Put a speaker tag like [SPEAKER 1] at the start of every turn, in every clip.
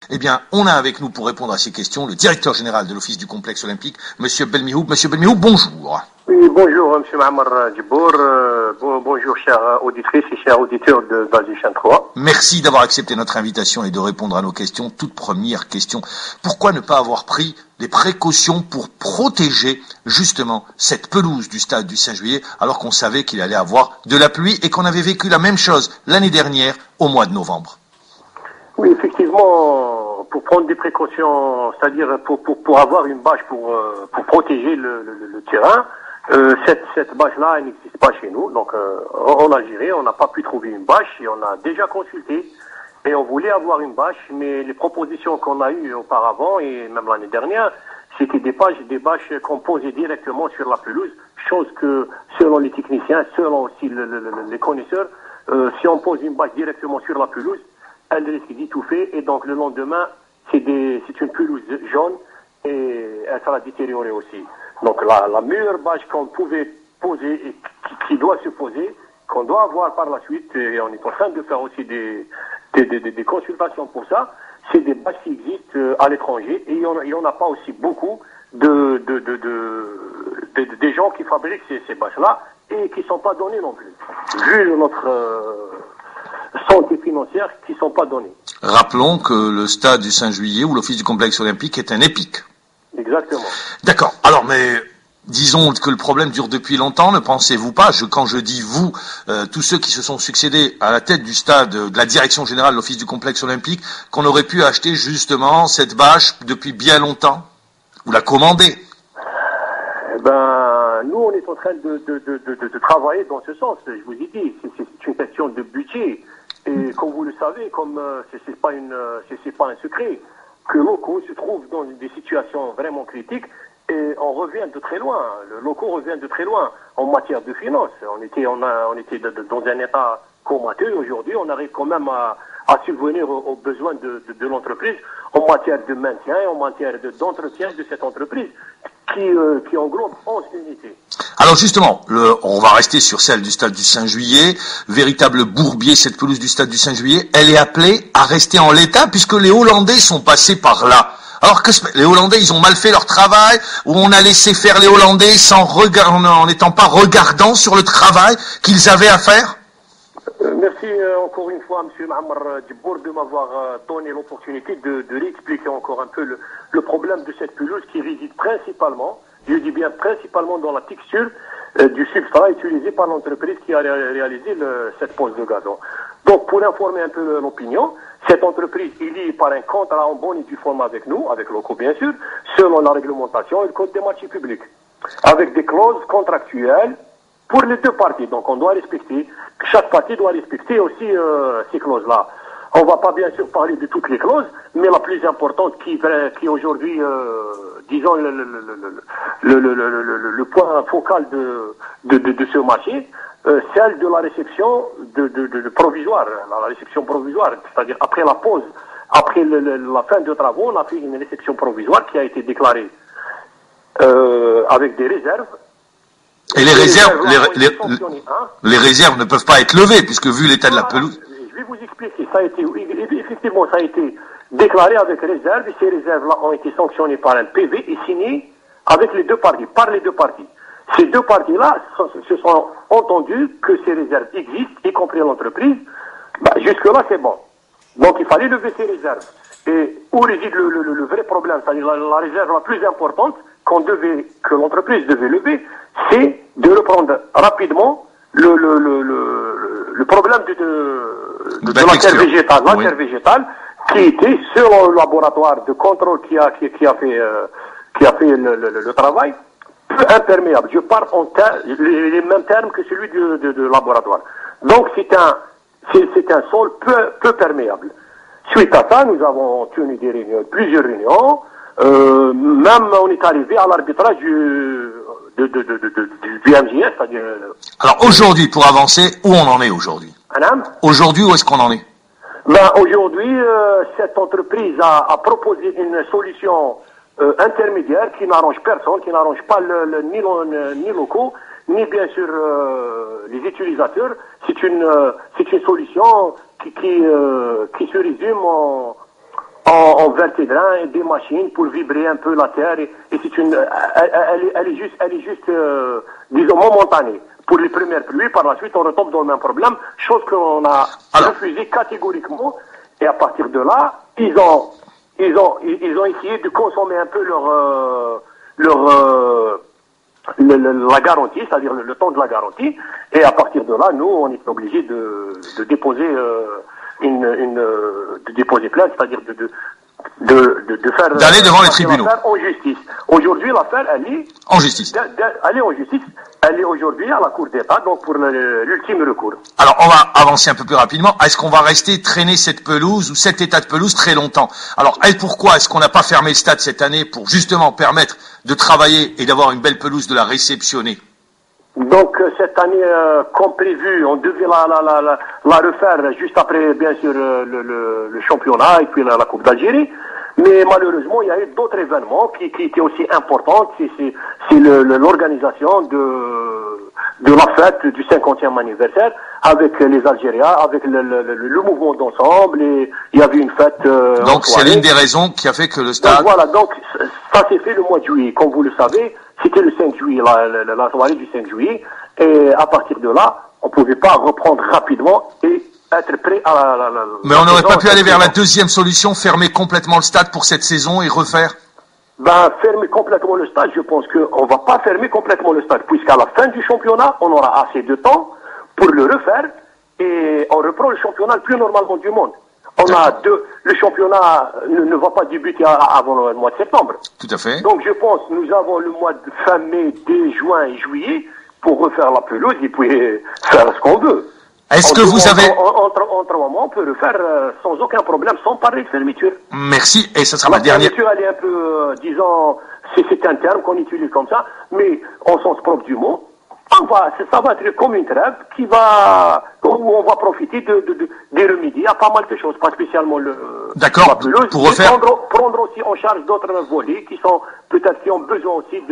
[SPEAKER 1] Eh bien, on a avec nous pour répondre à ces questions le directeur général de l'Office du complexe olympique, Monsieur Belmihoub. Monsieur Belmihoub, bonjour.
[SPEAKER 2] Oui, bonjour, Monsieur Ma'amar Djibour. Bonjour, chères auditrices et chers auditeurs de Basile Chaîne 3.
[SPEAKER 1] Merci d'avoir accepté notre invitation et de répondre à nos questions. Toute première question, pourquoi ne pas avoir pris des précautions pour protéger justement cette pelouse du stade du 5 juillet alors qu'on savait qu'il allait avoir de la pluie et qu'on avait vécu la même chose l'année dernière au mois de novembre?
[SPEAKER 2] Oui, effectivement, pour prendre des précautions, c'est-à-dire pour avoir une bâche pour protéger le terrain, cette bâche-là, elle n'existe pas chez nous. Donc, en Algérie, on n'a pas pu trouver une bâche et on a déjà consulté. Et on voulait avoir une bâche, mais les propositions qu'on a eues auparavant et même l'année dernière, c'était des bâches qu'on posait directement sur la pelouse, chose que, selon les techniciens, selon aussi les connaisseurs, si on pose une bâche directement sur la pelouse, elle risque d'étouffer et donc le lendemain, c'est une pelouse jaune et elle sera détériorée aussi. Donc la meilleure bâche qu'on pouvait poser et qui doit se poser, qu'on doit avoir par la suite, et on est en train de faire aussi des consultations pour ça, c'est des bâches qui existent à l'étranger et il y en a pas aussi beaucoup des gens qui fabriquent ces bâches-là et qui sont pas données non plus. Vu notre santé financière qui sont pas données.
[SPEAKER 1] Rappelons que le stade du 5 juillet ou l'office du complexe olympique est un EPIC.
[SPEAKER 2] Exactement.
[SPEAKER 1] D'accord. Alors, mais disons que le problème dure depuis longtemps, ne pensez-vous pas, quand je dis vous, tous ceux qui se sont succédés à la tête du stade, de la direction générale de l'office du complexe olympique, qu'on aurait pu acheter justement cette bâche depuis bien longtemps? Ou la commander?
[SPEAKER 2] Nous, on est en train de travailler dans ce sens. Je vous ai dit, c'est une question de budget. Et comme vous le savez, comme c'est pas un secret, que locaux se trouvent dans des situations vraiment critiques et on revient de très loin. Le local revient de très loin en matière de finances. On était dans un état comateux. Aujourd'hui, on arrive quand même à subvenir aux besoins de l'entreprise en matière de maintien et en matière d'entretien de cette entreprise qui englobe 11 unités.
[SPEAKER 1] Alors justement, on va rester sur celle du stade du 5 juillet, véritable bourbier, cette pelouse du stade du 5 juillet, elle est appelée à rester en l'état puisque les Hollandais sont passés par là. Alors que les Hollandais, ils ont mal fait leur travail, ou on a laissé faire les Hollandais en n'étant pas regardants sur le travail qu'ils avaient à faire?
[SPEAKER 2] Merci encore une fois, M. Ma'amar Djibour, de m'avoir donné l'opportunité de réexpliquer encore un peu le problème de cette pelouse qui réside principalement, je dis bien principalement dans la texture du substrat utilisé par l'entreprise qui a réalisé cette pose de gazon. Donc, pour informer un peu l'opinion, cette entreprise est liée par un contrat en bonne et due forme avec nous, avec locaux bien sûr, selon la réglementation et le code des marchés publics, avec des clauses contractuelles pour les deux parties. Donc, on doit respecter, chaque partie doit respecter aussi ces clauses-là. On ne va pas bien sûr parler de toutes les clauses, mais la plus importante qui aujourd'hui, disons, le point focal de ce marché, celle de la réception de provisoire, la réception provisoire, c'est-à-dire après la pause, après la fin de travaux, on a fait une réception provisoire qui a été déclarée avec des réserves.
[SPEAKER 1] Et les réserves ne peuvent pas être levées puisque vu l'état de la pelouse.
[SPEAKER 2] Je vais vous expliquer. Effectivement, ça a été déclaré avec réserve et ces réserves-là ont été sanctionnées par un PV et signées avec les deux parties, par les deux parties. Ces deux parties-là se sont entendues que ces réserves existent, y compris l'entreprise. Jusque-là, c'est bon. Donc, il fallait lever ces réserves. Et où réside le vrai problème, c'est-à-dire la réserve la plus importante que l'entreprise devait lever, c'est de reprendre rapidement le problème de la terre végétale, qui était, selon le laboratoire de contrôle qui a fait le travail, peu imperméable. Je parle les mêmes termes que celui de laboratoire. Donc c'est un sol peu perméable. Suite à ça, nous avons tenu plusieurs réunions. Même on est arrivé à l'arbitrage du MJS, c'est-à-dire...
[SPEAKER 1] Alors aujourd'hui, pour avancer, où on en est aujourd'hui? Aujourd'hui, où est-ce qu'on en est?
[SPEAKER 2] Aujourd'hui, cette entreprise a proposé une solution intermédiaire qui n'arrange personne, qui n'arrange pas ni locaux, ni bien sûr les utilisateurs. C'est une solution qui se résume en vertébrins et des machines pour vibrer un peu la terre et c'est elle est juste disons momentanée pour les premières pluies. Par la suite on retombe dans le même problème, chose qu'on a refusé catégoriquement, et à partir de là ils ont essayé de consommer un peu la garantie, c'est-à-dire le temps de la garantie, et à partir de là nous on est obligé de déposer de déposer plainte, c'est-à-dire de faire
[SPEAKER 1] d'aller devant les tribunaux
[SPEAKER 2] en justice. Aujourd'hui l'affaire elle est
[SPEAKER 1] en justice.
[SPEAKER 2] Elle est en justice, elle est aujourd'hui à la Cour d'État, donc pour l'ultime recours.
[SPEAKER 1] Alors on va avancer un peu plus rapidement. Est-ce qu'on va rester traîner cette pelouse ou cet état de pelouse très longtemps? Alors pourquoi est-ce qu'on n'a pas fermé le stade cette année pour justement permettre de travailler et d'avoir une belle pelouse, de la réceptionner?
[SPEAKER 2] Donc cette année, comme prévu, on devait la refaire juste après, bien sûr, le championnat et puis la Coupe d'Algérie. Mais malheureusement, il y a eu d'autres événements qui étaient aussi importants. C'est l'organisation de la fête du 50e anniversaire avec les Algériens, avec le mouvement d'ensemble. Et il y avait une fête.
[SPEAKER 1] Donc c'est l'une des raisons qui a fait que le stade.
[SPEAKER 2] Donc, voilà, donc ça s'est fait le mois de juillet, comme vous le savez. C'était le 5 juillet, la soirée du 5 juillet, et à partir de là, on ne pouvait pas reprendre rapidement et être prêt à la
[SPEAKER 1] Mais on n'aurait pas pu aller vers la deuxième solution, fermer complètement le stade pour cette saison et refaire?
[SPEAKER 2] Fermer complètement le stade, je pense qu'on ne va pas fermer complètement le stade, puisqu'à la fin du championnat, on aura assez de temps pour le refaire, et on reprend le championnat le plus normalement du monde. Le championnat ne va pas débuter avant le mois de septembre.
[SPEAKER 1] Tout à fait.
[SPEAKER 2] Donc je pense que nous avons le mois de fin mai, dès juin et juillet pour refaire la pelouse et puis faire ce qu'on veut.
[SPEAKER 1] Est-ce que vous avez...
[SPEAKER 2] Entre moments, on peut le faire sans aucun problème, sans parler de fermeture.
[SPEAKER 1] Merci, et ça sera ma dernière...
[SPEAKER 2] La fermeture, elle est un peu, disons, c'est un terme qu'on utilise comme ça, mais en sens propre du mot, ça va être comme une trêve où on va profiter des remédier à pas mal de choses, pas spécialement
[SPEAKER 1] D'accord,
[SPEAKER 2] la pelouse,
[SPEAKER 1] pour refaire...
[SPEAKER 2] prendre aussi en charge d'autres volets qui ont besoin aussi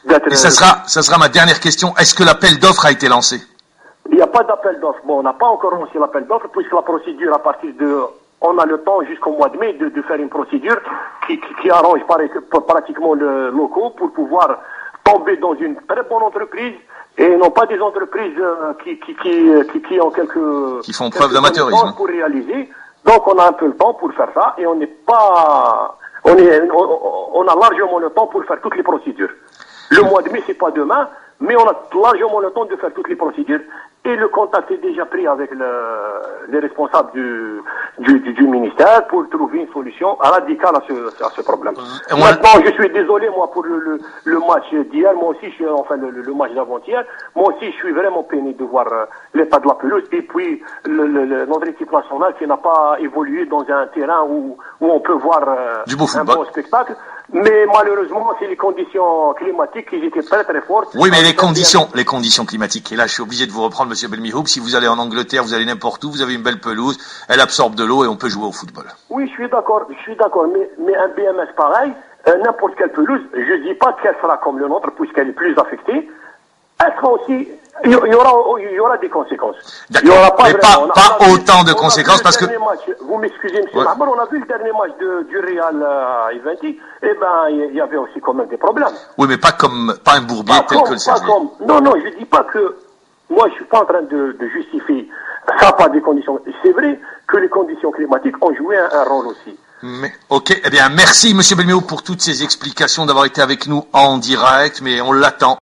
[SPEAKER 2] d'être...
[SPEAKER 1] Et ça sera ma dernière question. Est-ce que l'appel d'offres a été lancé?
[SPEAKER 2] Il n'y a pas d'appel d'offres. Bon, on n'a pas encore lancé l'appel d'offres puisque la procédure on a le temps jusqu'au mois de mai de faire une procédure qui arrange pratiquement le locaux pour pouvoir tomber dans une très bonne entreprise et non pas des entreprises qui ont
[SPEAKER 1] qui font preuve d'amateurisme
[SPEAKER 2] pour réaliser. Donc on a un peu le temps pour faire ça et on a largement le temps pour faire toutes les procédures. Le mois de mai, c'est pas demain, mais on a largement le temps de faire toutes les procédures. Et le contact est déjà pris avec les responsables du ministère pour trouver une solution radicale à ce problème. Maintenant, je suis désolé, moi, pour le match d'hier. Moi aussi, le match d'avant-hier. Moi aussi, je suis vraiment peiné de voir l'état de la pelouse. Et puis, notre équipe nationale qui n'a pas évolué dans un terrain où on peut voir un bon spectacle. Mais malheureusement, c'est les conditions climatiques qui étaient très très fortes.
[SPEAKER 1] Oui, mais les conditions climatiques. Et là, je suis obligé de vous reprendre, Monsieur Belmihouk. Si vous allez en Angleterre, vous allez n'importe où, vous avez une belle pelouse, elle absorbe de l'eau et on peut jouer au football.
[SPEAKER 2] Oui, je suis d'accord. Mais un BMS pareil, n'importe quelle pelouse, je dis pas qu'elle sera comme le nôtre puisqu'elle est plus affectée. Elle sera aussi, il y aura des conséquences.
[SPEAKER 1] D'accord, mais pas autant de conséquences parce que...
[SPEAKER 2] Vous m'excusez, monsieur Mahmoud, on a vu le dernier match du Real à Eventy, il y avait aussi quand même des problèmes.
[SPEAKER 1] Oui, mais pas un Bourbier tel que le Serge.
[SPEAKER 2] Non, je dis pas que, moi je suis pas en train de justifier ça par des conditions. C'est vrai que les conditions climatiques ont joué un rôle aussi.
[SPEAKER 1] Ok, merci Monsieur Belmihouk pour toutes ces explications, d'avoir été avec nous en direct, mais on l'attend.